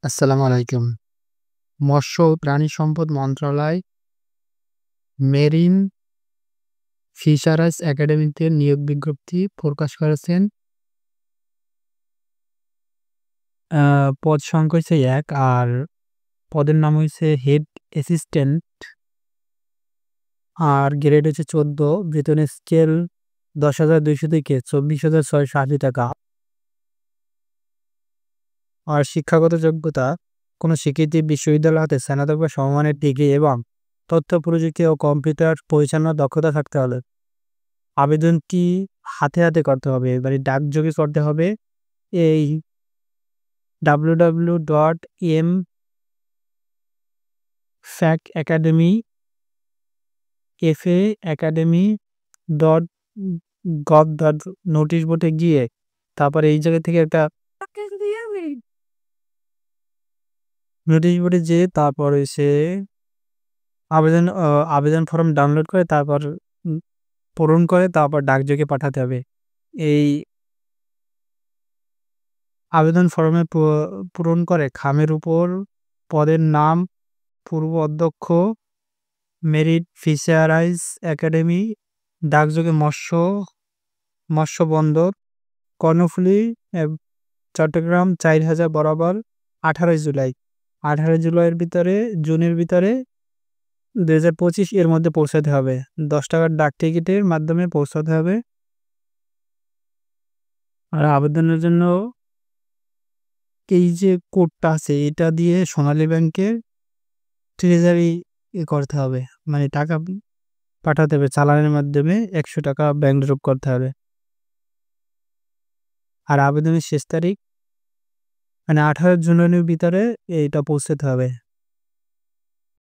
আসসালামু আলাইকুম। মৎস্য ও প্রাণী সম্পদ মন্ত্রণালয় মেরিন ফিশারিজ একাডেমিতে নিয়োগ বিজ্ঞপ্তি প্রকাশ করেছেন। আ পদ সংখ্যা হইছে ১ আর পদের নাম হইছে হেড অ্যাসিস্ট্যান্ট আর গ্রেড হচ্ছে ১৪, বেতনের স্কেল ১০,২০০ থেকে ২৪,৬৮০ টাকা। আর শিক্ষাগত যোগ্যতা কোনো স্বীকৃত বিশ্ববিদ্যালয় হতে স্নাতক বা সমমানের ডিগ্রি এবং তথ্য প্রযুক্তি ও কম্পিউটার পরিচালনার দক্ষতা থাকতে হবে। আবেদনটি হাতে করতে হবে, মানে ডাকযোগে করতে হবে। এই www.mfacademy.gov.নোটিশ বোর্ডে গিয়ে তারপরে এই জায়গা থেকে একটা নোটিশ বোর্ডে যেয়ে তারপর হইছে আবেদন ফর্ম ডাউনলোড করে তারপর পূরণ করে তারপর ডাকযোগে পাঠাতে হবে। এই আবেদন ফর্মে পূরণ করে খামের উপর পদের নাম, পূর্ব অধ্যক্ষ, মেরিন ফিশারিজ একাডেমি, ডাকযোগে মৎস্য বন্দর, কর্ণফুলী, চট্টগ্রাম ৪,০০০ বরাবর ১৮ জুলাই। ১৮ জুলাইয়ের ভিতরে জুনের ভিতরে ২০২৫ এর মধ্যে পৌঁছাতে হবে। ৳১০ ডাক টিকিটের মাধ্যমে পৌঁছাতে হবে। আর আবেদনের জন্য এই যে কোডটা আছে এটা দিয়ে সোনালী ব্যাংকের ট্রেজারি করতে হবে। মানে টাকা পাঠাতে হবে চালানের মাধ্যমে ৳১০০ ব্যাংক ড্রপ করতে হবে। আর আবেদনের শেষ তারিখ মানে ১৮ জুনের ভিতরে এইটা পৌঁছাতে হবে।